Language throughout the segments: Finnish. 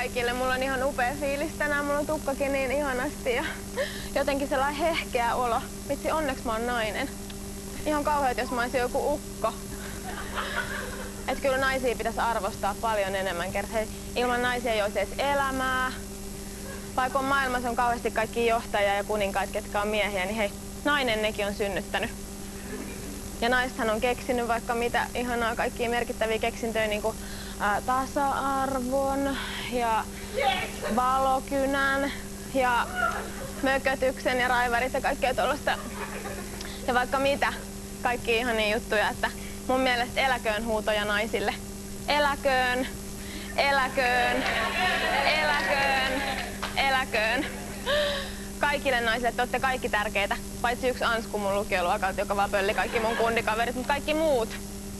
kaikille. Mulla on ihan upea fiilis tänään. Mulla on tukkakin niin ihanasti ja jotenkin sellainen hehkeä olo. Vitsi, onneksi mä oon nainen. Ihan kauheat, jos mä olisin joku ukko. Et kyllä naisia pitäisi arvostaa paljon enemmän, kertaa ilman naisia ei olisi edes elämää. Vaikka maailmassa on kauheasti kaikki johtajia ja kuninkaita, ketkä on miehiä, niin hei, nainen nekin on synnyttänyt. Ja naisethan on keksinyt vaikka mitä ihanaa kaikkia merkittäviä keksintöjä, niin kuin tasa-arvon ja valokynän ja mökötyksen ja raivarit ja kaikkea tuollaista. Ja vaikka mitä, kaikki ihania juttuja, että mun mielestä eläköön huutoja naisille. Eläköön, eläköön, eläköön, eläköön. Kaikille naisille, te olette kaikki tärkeitä. Paitsi yksi Ansku mun lukioluokalta, joka vaan pölli kaikki mun kundikaverit, mutta kaikki muut.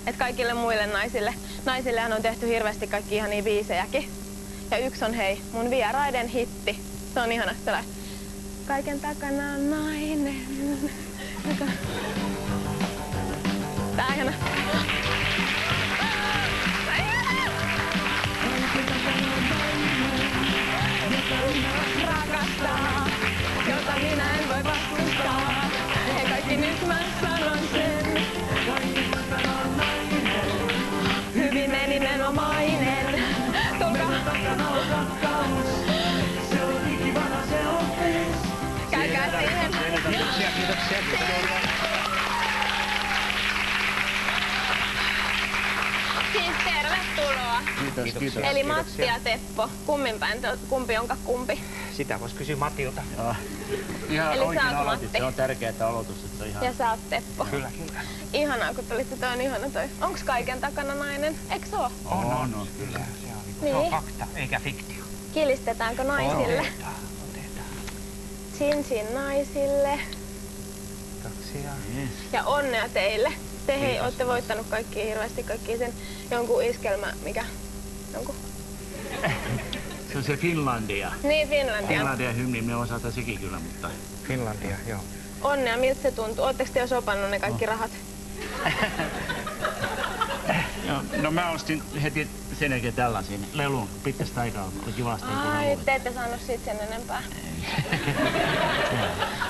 Et kaikille muille naisille. Naisillehan on tehty hirveästi kaikki ihania biisejäkin. Ja yksi on hei, mun vieraiden hitti. Se on ihana sellainen. Kaiken takana on nainen. Tää on ihana. Rakastaa, jota minä en voi vastustaa. He kaikki nyt mä sanon sen. Hyvin meni menomainen. Käykää siihen. Kiitoksia. Siis tervetuloa. Kiitos. Eli Matti ja Teppo. Kumpi onka kumpi? Sitä vois kysyä Matilta. Ihan eli oikein sä oot aloitit. Matti. Se on tärkeää aloitus, että ihan... Ja sä oot Teppo. Kyllä. Ihanaa, kun tulitte. Toi on ihana toi. Onks kaiken takana nainen? Eiks oo? On, kyllä. Se on fakta, eikä fiktio. Kilistetäänkö naisille? Otetaan. Chin naisille. Kiitoksia. Ja onnea teille. Te hei, Kiitos. ootte voittanut kaikki hirveästi kaikki sen jonkun iskelmä, mikä? Jonkun? Se on se Finlandia. Niin, Finlandia. Finlandia hymni, me osataan sekin kyllä, mutta... Finlandia, joo. Onnea, miltä se tuntuu? Ootteko te jo sopannut ne kaikki rahat? No mä ostin heti sen jälkeen tällaisen lelun. Pitkästä aikaa oli kivasti. Ai, te ette saanut siitä sen enempää.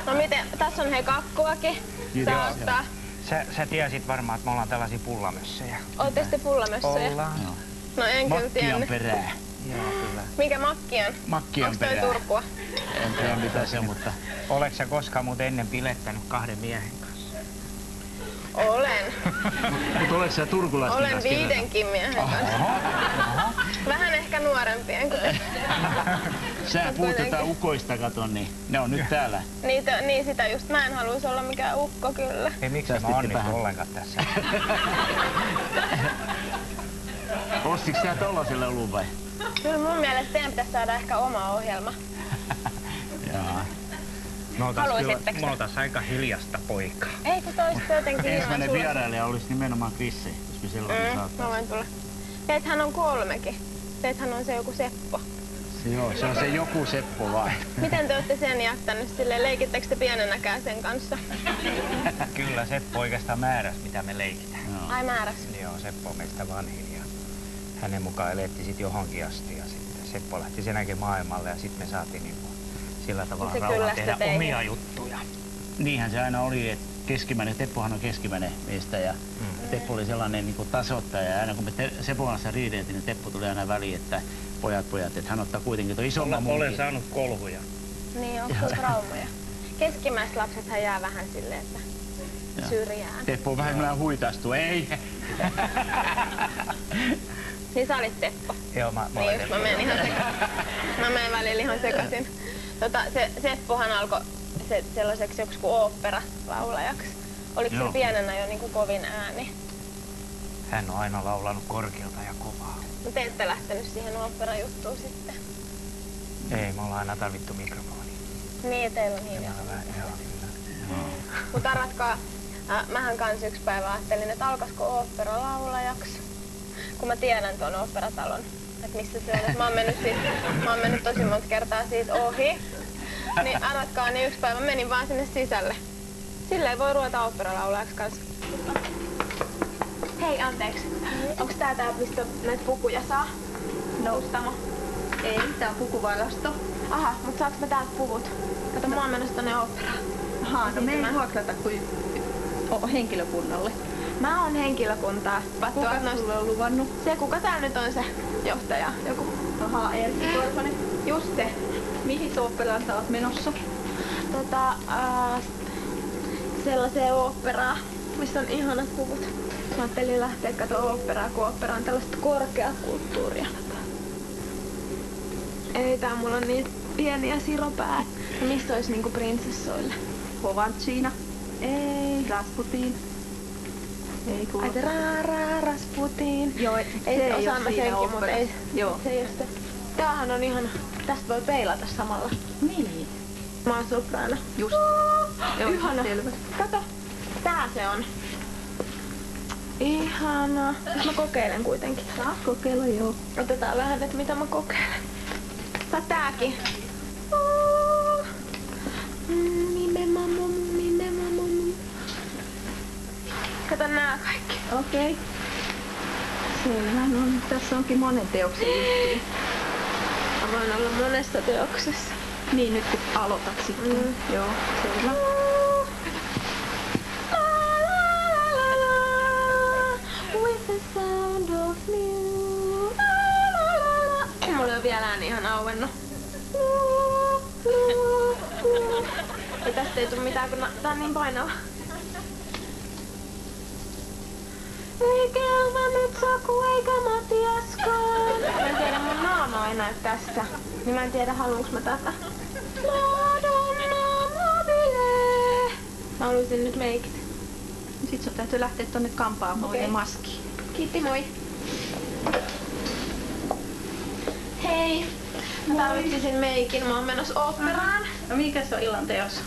No miten, tässä on hei kakkuakin. Saa ottaa. Sä tiesit varmaan, että me ollaan tällaisia pullamössöjä. Ootteko te pullamössöjä? Ollaan. Joo. No en kyllä Makkian tiennyt. perää. Joo, kyllä. Mikä makkian? Makkian Onks toi perää. Turkua? En tiedä mitä se, mutta... Oleks sä koskaan muuten ennen bilettänyt 2 miehen kanssa? Olen. Mut oleks sä turkulaisten Olen kanssa 5 miehen kanssa. Vähän ehkä nuorempien kuin te. Sä puhut jotain ukoista, kato, niin ne on nyt täällä. Niin sitä just. Mä en haluais olla mikään ukko kyllä. Ei miksi mä onnistu ollenkaan tässä. Ostiks sä tollasen lelun vai? Kyllä mun mielestä teidän pitäisi saada ehkä oma ohjelma. Jaa. Haluaisitteko? Me oltais aika hiljasta poikaa. Ei kun toista jotenkin ihan Ensimmäinen sulla. vierailija olisi nimenomaan Krissi, jos me sellainen Mä saattaa. voin tulla. Teethän on 3kin. Teethän on se joku Seppo. Joo, se on se joku Seppo vai? Miten te olette sen jättänyt silleen? Leikittekö te pienenäkään sen kanssa? Kyllä Seppo oikeastaan määräsi, mitä me leikitään. Ai määräks? Joo, Seppo on meistä vanhin ja hänen mukaan elettiin sit johonkin asti ja sitten Seppo lähti sen jälkeen maailmalle ja sitten me saatiin niinku sillä tavalla Se rauhaa kyllästyi tehdä teihin. omia juttuja. Niinhän se aina oli, että keskimmäinen, Teppohan on keskimmäinen meistä ja Teppo oli sellainen niin kuin tasoittaja ja aina kun me Sepon kanssa riideltiin, niin Teppo tuli aina väliin, että pojat, että hän ottaa kuitenkin tuon isomman munkin. Olen saanut kolhuja. Niin, onko sulla traumoja? Keskimmäiset lapsethan jää vähän silleen, että syrjään. Teppo on vähän sellainen huitastu, ei! Niin sä olit Teppo. Joo, mä Niin just, mä menen ihan sekaisin. Mä menen välillä ihan sekaisin. Se Seppohan alkoi sellaiseksi joksi kuin ooppera-laulajaksi. Oliko se pienenä jo niinku kovin ääni? Hän on aina laulanut korkealta ja kovaa. No te ette lähtenyt siihen ooppera-juttuun sitten. Ei, me ollaan aina tarvittu mikrofoni. Niin, teillä on hiljaa. Joo, kyllä. Mutta arvatkaa, mähän kans yksi päivä ajattelin, että alkaisiko ooppera-laulajaksi. Kun mä tiedän tuon oopperatalon, että missä se on. Mä oon mennyt tosi monta kertaa siitä ohi. Niin arvatkaa, niin yksi päivä menin vaan sinne sisälle. Silleen voi ruveta oopperalaulajaksi kanssa. Hei, anteeksi. Onks tää mistä näitä pukuja saa? Noustamo. Ei, tää on pukuvarasto. Aha, mut saaks mä täältä puvut? Kato, mä oon menossa tonne oopperaan. Ahaa, no me ei vuokrata kuin henkilökunnalle. Mä oon henkilökuntaa. Kuka sulle on luvannut? Se, kuka tää nyt on se johtaja? Joku. Ahaa, Erkki Korhonen. Just se. Mihin oopperaan sä oot menossa? Sellaiseen oopperaan, missä on ihanat puvut. Mä ajattelin lähteä katsomaan oopperaa, kun ooppera on tällaista korkeakulttuuria. Ei, tää mulla on niin pieniä siropää. No mistä olisi niinku prinsessoille? Hovantsina. Ei. Rasputin. Ei kuulu. Rasputin. Joo, Ei osaan mä senkin, mutta ei. Joo. Se ei ole. Tämähän on ihana. Tästä voi peilata samalla. Niin. Mä oon sopraano. Just. Joo, ihana. selvä. Kato. Tää se on. Ihana. Mä kokeilen kuitenkin. Saat kokeilla, joo. Otetaan vähän, että mitä mä kokeilen. Tai tääkin. Kato nää kaikki. Okei. Selvä, no tässä onkin monen teoksen juttuja. Mä voin olla monessa teoksessa. Niin, nyt kun aloitat sitten. Joo, selvä. With the sound of music. Mulla on vielä ääni ihan auennut. Ja tästä ei tuu mitään, kun tää on niin painava. Eikä mä nyt Saku eikä Matiaskaan. Mä en tiedä, mun naama ei näy tässä. Niin mä en tiedä, haluuks mä tätä. Madonna mobile. Mä haluaisin nyt meikit. Sit sun täytyy lähteä tonne kampaamoon ja maskiin. Kiitti, moi. Hei. Mä tarvitsisin meikin. Mä oon menossa oopperaan. No mikä se on illan teos?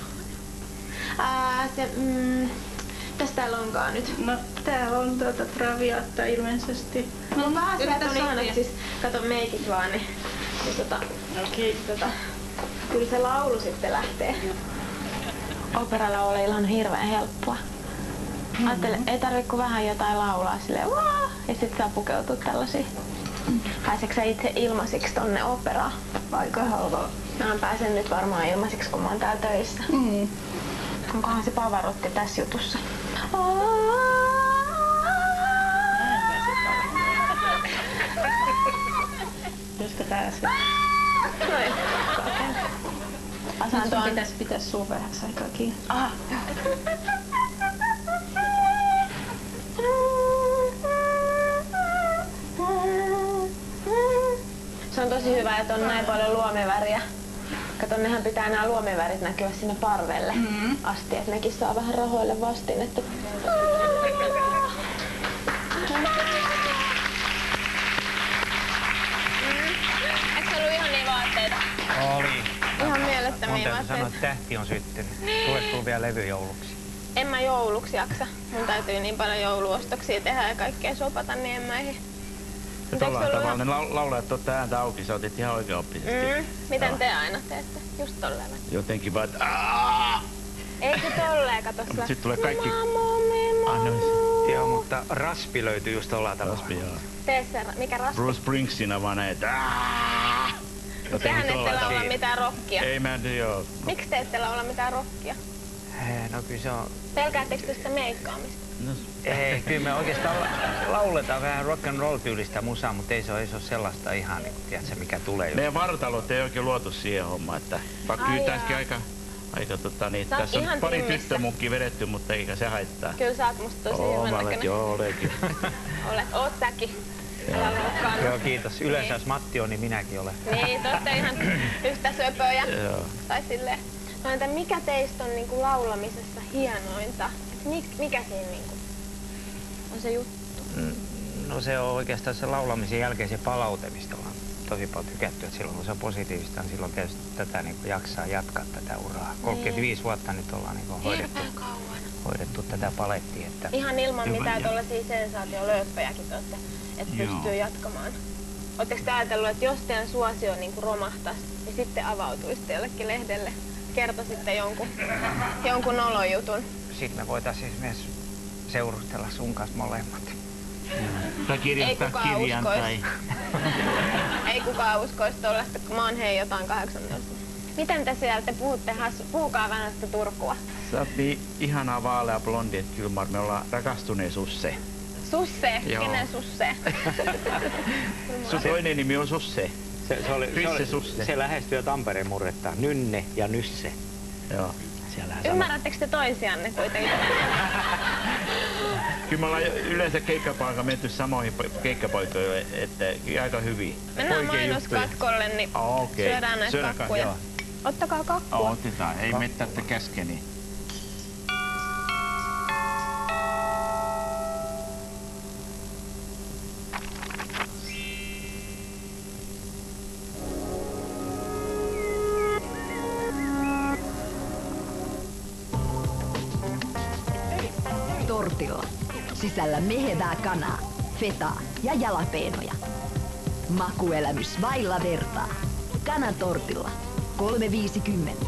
Tästä täällä onkaan nyt. No täällä on Traviatta ilmeisesti. No vähän sieltä on ihanat, siis kato meikit vaan, niin Okei. Kyllä se laulu sitten lähtee. Oopperalaulajilla on hirveän helppoa. Ajattele, ei tarvitse kuin vähän jotain laulaa silleen waa, ja sit saa pukeutua tällaisiin. Pääseekö sä itse ilmaisiksi tonne oopperaan? Aika halvaa. Mä pääsen nyt varmaan ilmaisiksi, kun mä oon täällä töissä. Onkohan se Pavarotti tässä jutussa? Joska pääsee. Noin. Asaan tuon. Pitäis pitää suu vähäksi aikaa kiinni. Aha, joo. Se on tosi hyvä, että on näin paljon luomiväriä. Kato, nehän pitää nämä luomivärit näkyä sinne parvelle asti, että nekin saa vähän rahoille vastinetta. Eikö se ollut ihania vaatteita? Oli. Ihan mielettömiä Mun täytyy vaatteita. sanoa, että tähti on syttynyt. Tuleeko sulla vielä levy jouluksi? En mä jouluksi jaksa. Mun täytyy niin paljon jouluostoksia tehdä ja kaikkea sopata, niin en mä ehdi. Tollain tavalla ne laulajat ottaa ääntä auki, sä otit ihan oikeaoppisesti. Miten te aina teette? Just tolleen. Jotenkin vaan, Eikö tolleen, kato sillä. Sit tulee kaikki... Joo, mutta raspi löytyy just tolla tavalla. Raspi, joo. Tee se, mikä raspi? Bruce Springsteen vaan näet. Tehän ette laula mitään rockia. Ei mä en joo. Miksi te ette laula mitään rockia? No kyllä se on... Pelkäättekö te sitä meikkaamista? No, Ei, kyllä me oikeastaan lauletaan vähän rock and roll tyylistä musaa, mutta ei se ole sellaista ihan, niin, tiedätkö, mikä tulee. meidän vartalot ei oikein luotu siihen hommaan, että vaikka yhtäänkin aika niin, tässä on pari tyttömunkkia vedetty, mutta eikä se haittaa. Kyllä sä oot musta tosi hyvän näköinen. Joo, olenkin. Oot säkin. Älä loukkaannu. Joo, kiitos. Yleensä jos Matti on, niin minäkin olen. Niin, te ootte ihan yhtä söpöjä. Joo. Tai silleen. No entä mikä teistä on niinku laulamisessa hienointa? Et mikä siinä niinku on se juttu? No se on oikeastaan se laulamisen jälkeen se palaute, mistä ollaan tosi paljon tykätty. Että silloin kun se on positiivista, niin silloin tietysti tätä niin jaksaa jatkaa tätä uraa. 35 vuotta nyt ollaan niin hoidettu tätä palettia. Että ihan ilman mitään tuollaisia sensaatiolööppejäkin te ootte, että pystyy jatkamaan. Oletteko te ajatellut, että jos teidän suosio niin romahtaisi, niin sitten avautuisitte jollekin lehdelle? Kertoisitte jonkun nolojutun? Sitten me voitaisiin myös seurustella sun kanssa molemmat. Tai kirjoittaa kukaan kirjan uskois. tai... Ei kukaan uskoisi tollaista, kun mä oon jotain 18. Miten te siellä puhutte? Puhukaa vähän sitä Turkua. Sä oot niin ihanaa vaalea blondi, että kyllä me ollaan rakastuneet Susse. Susse? Joo. Kenen Susse? Sun toinen nimi on Susse. Risse Susse. Se lähestyy Tampereen murretta. Nynne ja Nysse. Joo. Ymmärrättekö te toisianne kuitenkin? Kyllä me ollaan yleensä keikkapaikalla menty samoihin keikkapaikoille, että aika hyvin. Mennään mainoskatkolle, niin syödään näitä kakkuja. Joo. Ottakaa kakkua. Otetaan, ei mettätte käskeni. Tortilla. Sisällä mehevää kanaa, fetaa ja jalapeenoja. Makuelämys vailla vertaa. Kanatortilla. 3,50.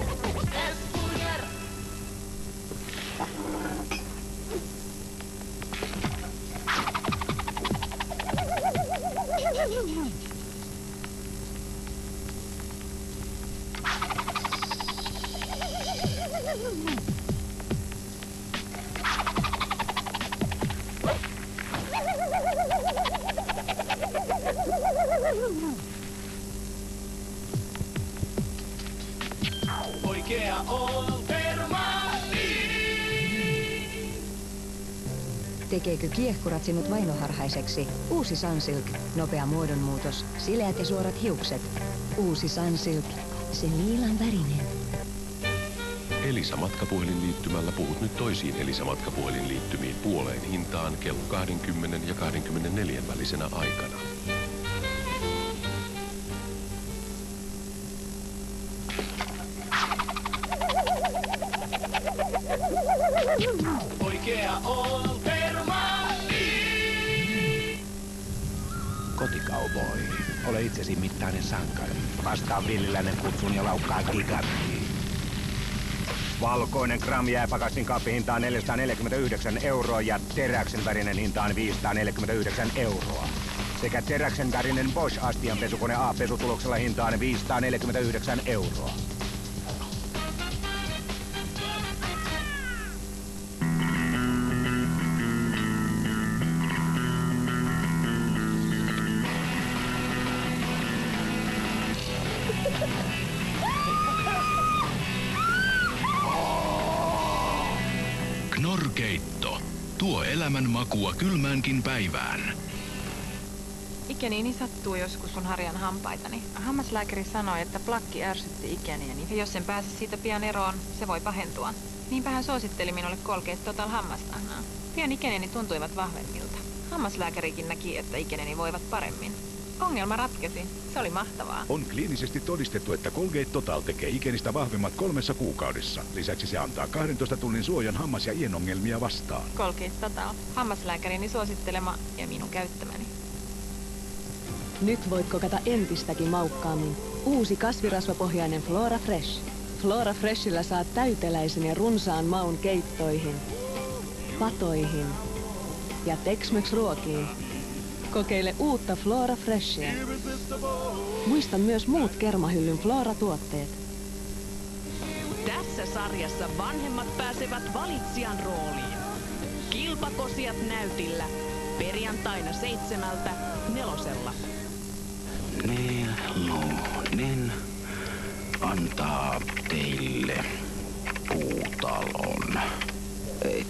Oikea on Permatti! Tekeekö kiehkurat sinut vainoharhaiseksi? Uusi Sunsilk. Nopea muodonmuutos. Sileät ja suorat hiukset. Uusi Sunsilk. Se liilan värinen. Elisa matkapuhelinliittymällä puhut nyt toisiin Elisa matkapuhelinliittymiin puoleen hintaan kello 20 ja 24 välisenä aikana. Oikea on Permatti! Kotikauboi, ole itsesi mittainen sankari. Vastaa villiläinen kutsun ja laukkaa giganttiin. Valkoinen Gram jää pakasin kaappihintaan 449 € ja teräksen värinen hintaan 549 €. Sekä teräksen värinen Bosch astianpesukone A-pesutuloksella hintaan 549 €. Knorr-keitto. Tuo elämän makua kylmäänkin päivään. Ikäniini sattuu joskus, kun harjan hampaitani. Hammaslääkäri sanoi, että plakki ärsytti ikänieni. Ja jos en pääse siitä pian eroon, se voi pahentua. Niinpä hän suositteli minulle Colgate Total hammastahnaa. Pian ikänieni tuntuivat vahvemmilta. Hammaslääkärikin näki, että ikänieni voivat paremmin. Ongelma ratkesi. Se oli mahtavaa. On kliinisesti todistettu, että Colgate Total tekee ikenistä vahvemmat 3 kuukaudessa. Lisäksi se antaa 12 tunnin suojan hammas- ja ienongelmia vastaan. Colgate Total. Hammaslääkärini suosittelema ja minun käyttämäni. Nyt voit kokata entistäkin maukkaammin. Uusi kasvirasvapohjainen Flora Fresh. Flora Freshillä saat täyteläisen ja runsaan maun keittoihin, patoihin ja Tex-Mex-ruokiin. Kokeile uutta Flora Freshia. Muista myös muut Kermahyllyn Flora-tuotteet. Tässä sarjassa vanhemmat pääsevät valitsijan rooliin. Kilpakosijat näytillä. Perjantaina 7:00 4:00. Nelonen antaa teille puutalon. Ei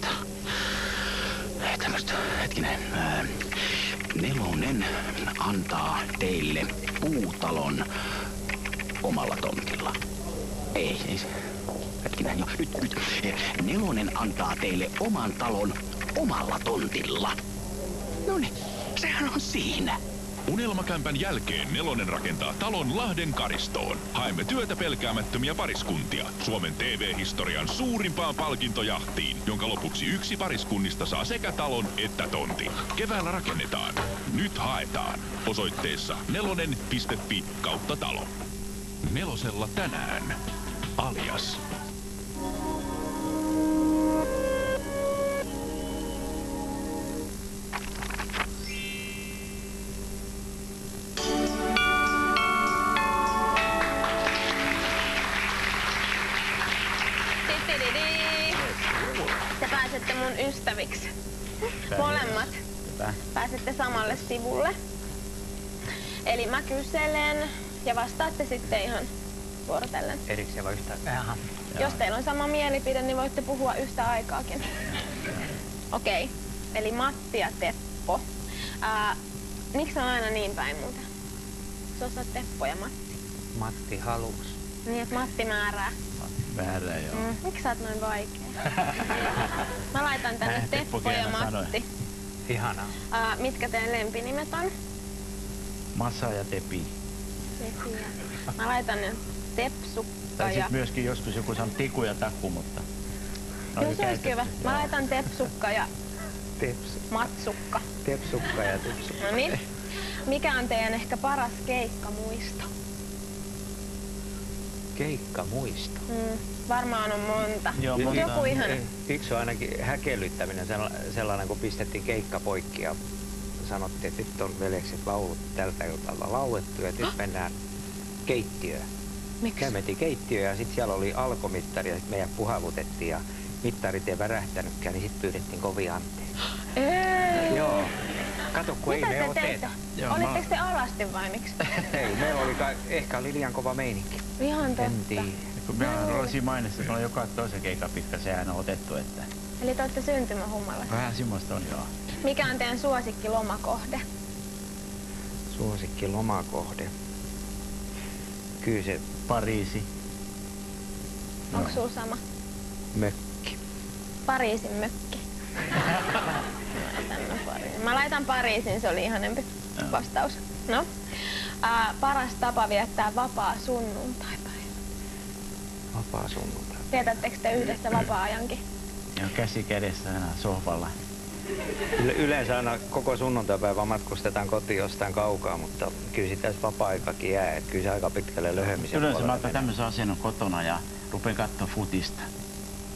tämmöstä, hetkinen. Nelonen antaa teille puutalon omalla tontilla. Ei. Hetkinen, jo, nyt. Nelonen antaa teille oman talon omalla tontilla. Noniin, sehän on siinä. Unelmakämpän jälkeen Nelonen rakentaa talon Lahden Karistoon. Haemme työtä pelkäämättömiä pariskuntia Suomen TV-historian suurimpaan palkintojahtiin, jonka lopuksi yksi pariskunnista saa sekä talon että tontin. Keväällä rakennetaan. Nyt haetaan. Osoitteessa nelonen.fi/talo. Nelosella tänään. Alias. pääsette mun ystäviksi. Molemmat pääsette samalle sivulle. Eli mä kyselen ja vastaatte sitten ihan vuorotellen. Erikseen vai yhtä? Jos teillä on sama mielipide, niin voitte puhua yhtä aikaakin. Okei, eli Matti ja Teppo. Miksi on aina niin päin muuten? Se osaa Teppo ja Matti. Matti halusi. Niin, että Matti määrää. Määrää, joo. Miksi sä oot noin vaikea? Mä laitan tänne Teppo ja Matti. Ihanaa. Mitkä teidän lempinimet on? Masa ja Tepi. Tepi. Mä laitan ne Tepsukka Tai ja... sit myöskin joskus joku sanoo Tiku ja Takku, mutta... Joo, se olisi hyvä. Mä laitan Tepsukka ja... Matsukka. Tepsukka ja Tepsukka. No niin. Mikä on teidän ehkä paras keikkamuisto? Keikkamuisto? Varmaan on monta. Joo, monta. Joku ihana. Yksi on ainakin häkellyttäminen, sellainen kun pistettiin keikka poikki ja sanottiin, että nyt on veljekset laulut tältä iltalla laulettu ja nyt mennään keittiöön. Miksi? Me mentiin keittiöön ja sitten siellä oli alkomittari ja sitten meidät puhavutettiin ja mittarit ei värähtänytkään, niin sitten pyydettiin kovin anteeksi. Joo. Kato, kun mitä ei me oteta. Olitteko te alasti vai miksi? Ei, meillä oli ehkä oli liian kova meininki. Ihan totta. En tiedä. Kun me ollaan siinä mainissa, että on joka toisen keikan pikkasen aina otettu, että... Eli te olette syntymähummalassa. Vähän semmoista on, joo. Mikä on teidän suosikki lomakohde? Suosikki lomakohde? Kyllä se... Pariisi. Onko sulla sama? Mökki. Pariisin mökki. Mä laitan Pariisin, se oli ihanempi vastaus. No. Paras tapa viettää vapaa sunnuntaipäivä. Vapaa sunnuntai. Vietättekö te yhdessä vapaa-ajankin? Joo, käsi kädessä aina sohvalla. Yleensä aina koko sunnuntaipäivä matkustetaan kotiin jostain kaukaa, mutta kyllä sitä vapaa-aikakin jää. Että kyllä se aika pitkälle löhömisen Yleensä mä otan tämmöisen asennon kotona ja rupean katsoa futista.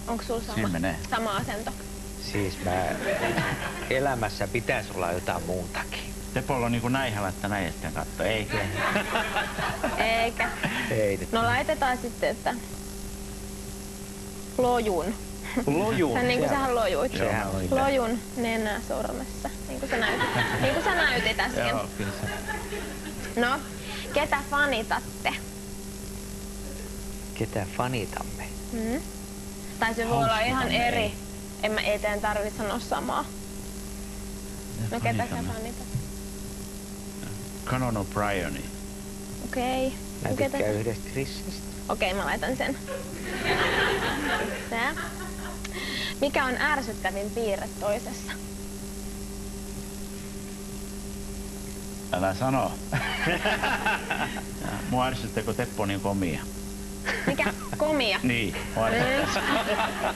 Onko sulla sama asento? Siis elämässä pitäisi olla jotain muutakin. Tepolla on niinku näihällä, että näin etten katso, eikä? Eikä. Ei. No laitetaan sitten, että lojun. Lojun? Niin kuin sähän lojuit. Lojun nenä sormessa, niin kuin sä näytit äsken. Joo, kyllä se. No, ketä fanitatte? Ketä fanitamme? Tai se voi olla ihan eri. Ei teidän tarvitse sanoa samaa. No ketä sä fanitat? Conan O'Brien. Okei. Mä tykkään yhdestä Chrisistä. Okei, mä laitan sen. Tää. Mikä on ärsyttävin piirre toisessa? Älä sano. Mua ärsyttää, kun Teppo on niin komia. Mikä? Komia? Niin, mua ärsyttää.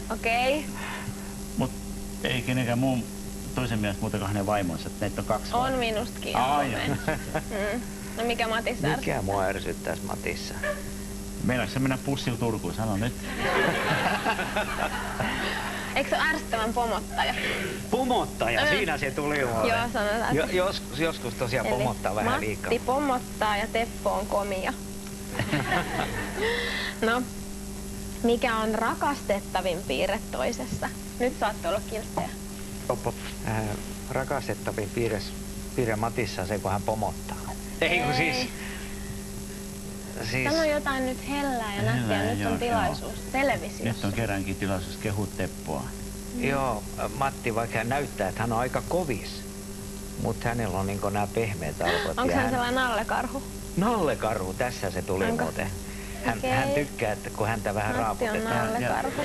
Okei. Mut ei kenenkään muun toisen mielestä muutenkaan hänen vaimonsa, että näitä on kaksi. On minustakin. No mikä Matissa ärsyttää? Mikä mua ärsyttäisi Matissa? Meinaatko sä mennä pussilla Turkuun? Sano nyt. Eikö se ole ärsyttävän pomottaja? Pomottaja, siinä se tuli mulle. Joo, sanotaan. Joskus tosiaan pomottaa vähän liikaa. Matti pomottaa ja Teppo on komia. No, mikä on rakastettavin piirre toisessa? Nyt saatte olla kilttejä. Rakastettavin piirre Matissa on se, kun hän pomottaa. Ei kun siis... Sano jotain nyt hellää ja nättiä, nyt on tilaisuus televisiossa. Nyt on kerrankin tilaisuus kehua Teppoa. Joo, Matti vaikka hän näyttää, että hän on aika kovis, mutta hänellä on niinku nämä pehmeät alkot. Onko hän sellainen nallekarhu? Nallekarhu, tässä se tuli muuten. Hän tykkää, että kun häntä vähän raaputetaan. Matti on nallekarhu.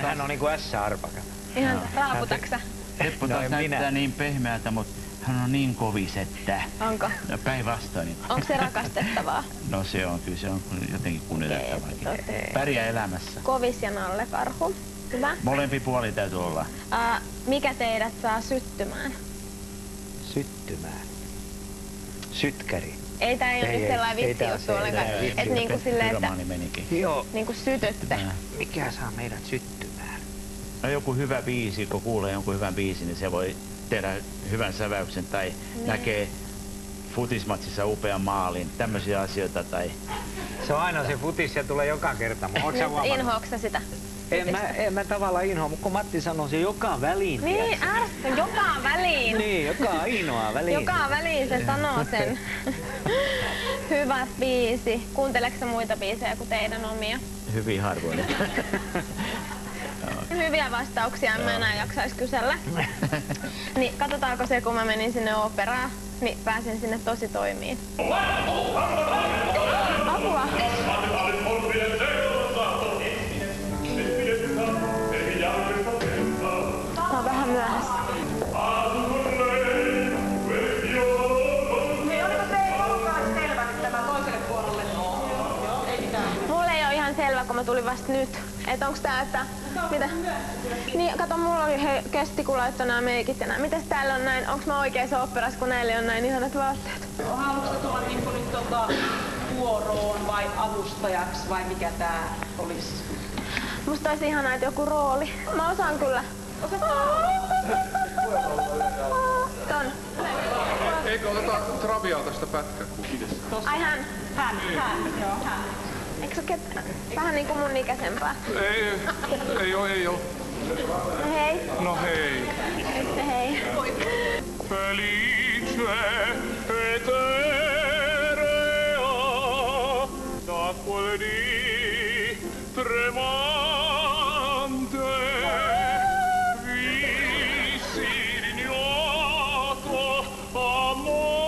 Hän on niinku S-arpaka. Ihan raaputaksa? Teppo taas näyttää niin pehmeältä, mutta hän on niin kovis, että... Onko? Päinvastoin. Onko se rakastettavaa? No se on, kyllä se on jotenkin kunnioitettavaakin. Pärjää elämässä. Kovis ja nallekarhu. Hyvä. Molempi puoli täytyy olla. Mikä teidät saa syttymään? Syttymään? Sytkäri. Ei tää ei ole nyt sellainen vitsijuttu ollenkaan. Että niinku silleen, että niinku sytytte. Mikä saa meidät syttymään? No joku hyvä biisi, kun kuulee jonkun hyvän biisin, niin se voi tehdä hyvän säväyksen tai näkee futismatsissa upean maalin, tämmöisiä asioita tai... Se on aina se futis ja tulee joka kerta. Inhoaksä sitä? En mä tavallaan inhoa, mutta kun Matti sanoo se joka väliin. Niin, joka väliin. Niin, joka ainoa väliin. Joka väliin se sanoo sen. Hyvä biisi. Kuunteleksä muita biisejä kuin teidän omia? Hyvin harvoin. Hyviä vastauksia en mä enää jaksais kysellä. Niin katsotaanko se, kun mä menin sinne operaan, niin pääsin sinne tosi toimiin. Apua! Mä oon vähän myöhässä. Mulle ei oo ihan selvä, kun mä tulin vasta nyt. Et onks tää, että... Mitä? Niin, kato, mulla oli kesti, kun laittoi nää meikit ja nää. Mites täällä on näin? Onks mä oikeassa oopperassa, kun näillä on näin ihanat vaatteet? Haluatko tulla niinku nyt vuoroon vai avustajaksi vai mikä tää olisi? Musta olisi ihanaa, että joku rooli. Mä osaan kyllä. Ton. Eikö oteta Travialta sitä pätkää kuvitessa? Ai hän? Hän, joo, hän. Eikö se vähän niinku mun ikäisempää? Ei oo. No hei. No hei. Hei. Felice eterea da quel di tremante vissi d'ignoto amor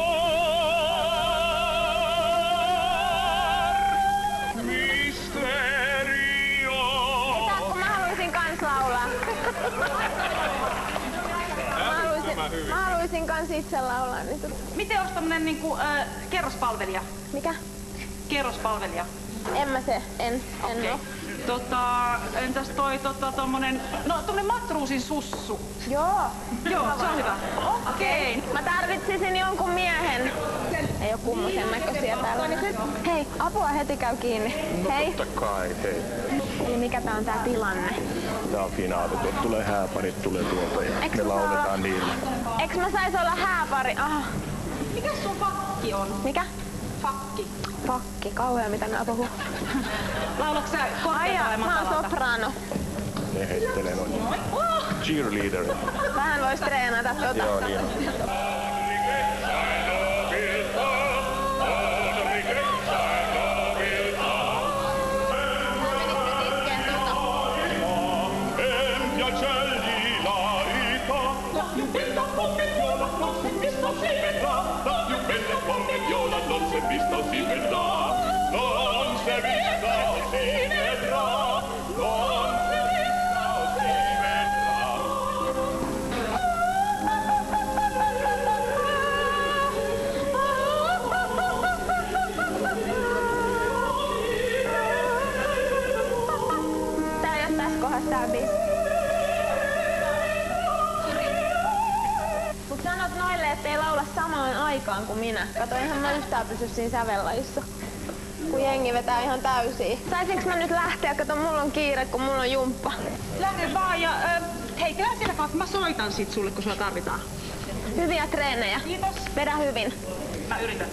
misterio. Saatko mä haluaisin kans laulaa? Mä haluaisin kans itse laulaa. Niin Miten olisi tämmönen niinku kerrospalvelija? Mikä? Kerrospalvelija. En mä se, en oo. Entäs toi tommonen, no tommonen matruusin sussu. Joo. Joo, se on hyvä. Okei. Mä tarvitsisin jonkun miehen. Ei oo kummosen näköisiä täällä. Hei, apua heti käy kiinni. Hei. Totta kai, hei. Eli mikä tää on tää tilanne? Tää on finaali. Tulee hääparit, tulee tuolta ja me lauletaan niillä. Eiks mä sais olla hääpari? Aha. Mikä sun fakki on? Mikä? Fakki. Fakki, kauhea mitä mä puhun. Laulatko sä korkealta vai mä matalalta? oon soprano. Ne heittelee noin. Cheerleader. Vähän vois treenata tota. Joo, niin. Tää ei oo tässä kohdassa tää biisi. Mut sanot noille, ettei laula samaan aikaan kuin minä. Kato, eihän mä yhtään pysy siinä sävellajissa. Kun jengi vetää ihan täysiä. Saisinko mä nyt lähteä? Kato, mulla on kiire, kun mulla on jumppa. Lähde vaan ja hei, tehdään siellä kanssa. Mä soitan sit sulle, kun sua tarvitaan. Hyviä treenejä. Kiitos. Vedä hyvin. Mä yritän.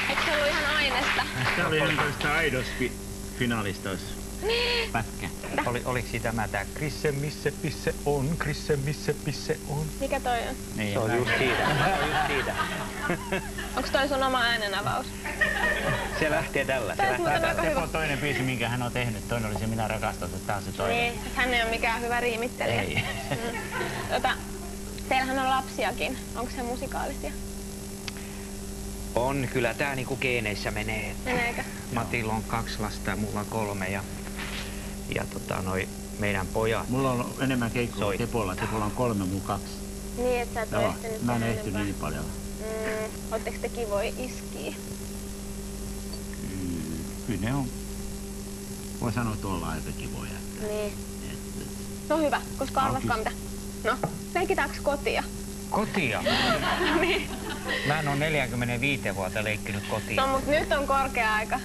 Eikö se ollut ihan aineesta? Tää oli ihan tästä Aidos-finaalista pätkä. Oliko siitä tää Krisse missä pisse on, Krisse missä pisse on? Mikä toi on? Niin, se on just siitä. Onks toi sun oma äänenavaus? Se lähtee tällä. Tää on aika hyvä. on toinen biisi, minkä hän on tehnyt. Toinen oli se Minä rakastan, tää on se toinen. Niin, hän ei oo mikään hyvä riimittelijä. Ei. Teillähän on lapsiakin. Onko he musikaalisia? On, kyllä tää niinku geeneissä menee. Meneekö? Matilla on 2 lasta ja mulla on 3 ja meidän pojat. Mulla on enemmän keikkoa kuin Tepolla. Tepolla on 3, mun 2. Niin, et sä et oo ehtinyt. Mä en ehtinyt niin paljon. Ootteko te kivoja iskiä? Kyllä ne on. Voi sanoa tuolla aika kivoja. Niin. No hyvä, koska arvatkaa mitä. No, leikitäänkö kotia? Kotia? Niin. Mä en oo 45 vuotta leikkinyt kotia. No mut nyt on korkea aika.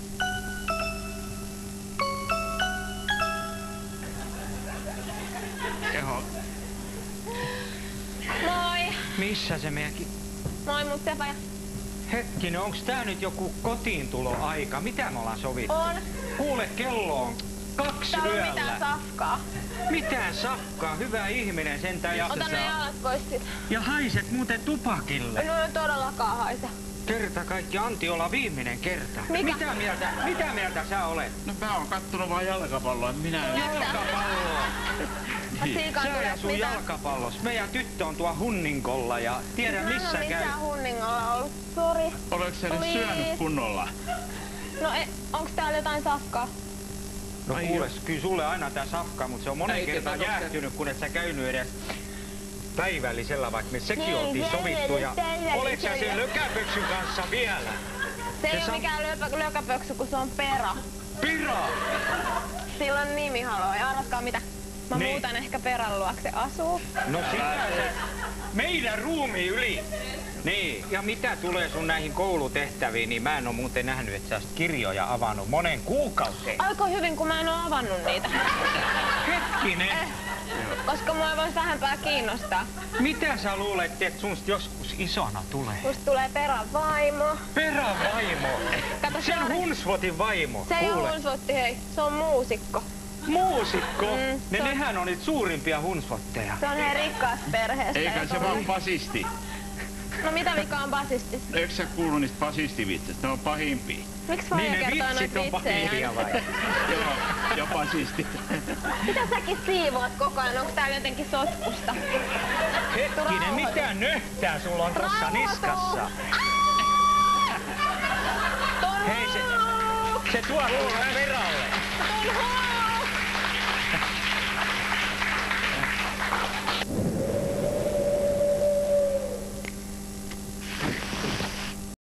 Keho. Moi! Missä se meidänkin? Moi mun Sepa ja... Hetkinen, onks tää nyt joku kotiintuloaika? Mitä me ollaan sovittu? On. Kuule, kello on 2 Täällä on yöllä. mitään safkaa. Mitään safkaa? Hyvä ihminen sentään. Ja... Ota ne jalat pois sit. Ja haiset muuten tupakille. No ei todellakaan haise. Kerta kaikki, Antti, olla viimeinen kerta. Mikä? Mitä mieltä sä olet? No mä oon kattonut vaan jalkapalloa, minä... Jalkapalloa! Sä ja sun jalkapallos. Meidän tyttö on tuo Hunningolla ja tiedä missä käy. Mä en oo missään Hunningolla ollut. Sori. Oletko sä edes syönyt kunnolla? No onks täällä jotain safkaa? No kuules, kyllä sulle aina tää safkaa, mutta se on monen kertaan jäähtynyt, kun et sä käynyt edes päivällisellä, vaikka me sekin oltiin sovittu. Ja olet sä sen lökäpöksyn kanssa vielä? Se ei oo mikään lökäpöksy, kun se on Pera. Pira? Sillä on nimi, haloo. Ja arvatkaa mitä? Mä muutan ehkä Peran luokse asuu. No sitä se meidän ruumi yli. Niin, ja mitä tulee sun näihin koulutehtäviin, niin mä en oo muuten nähnyt, että sä oot kirjoja avannut monen kuukauteen. Alkoi hyvin, kun mä en oo avannut niitä. Hetkinen. Koska mua vois vähempää kiinnostaa. Mitä sä luulet, että sun joskus isona tulee? Musta tulee Peran vaimo. Peran vaimo? Kato, sen Hunsvotin vaimo. Se ei oo Hunsvotti, hei. Se on muusikko. Muusikko? Nehän on niitä suurimpia Hunsvotteja. Se on ihan rikkaasta perheestä. Eikä se vaan basisti. No mitä vika on basistissa? Eikö sä kuullut niistä basistivitsistä? Ne on pahimpia. Miks Faija kertoo noita vitsejä? Joo, ja basistit. Mitä säkin siivoat koko ajan? Onko täällä jotenkin sotkusta? Hetkinen, mitä nöhtää sulla on tossa niskassa? Hei, se tuo tulla Peralle.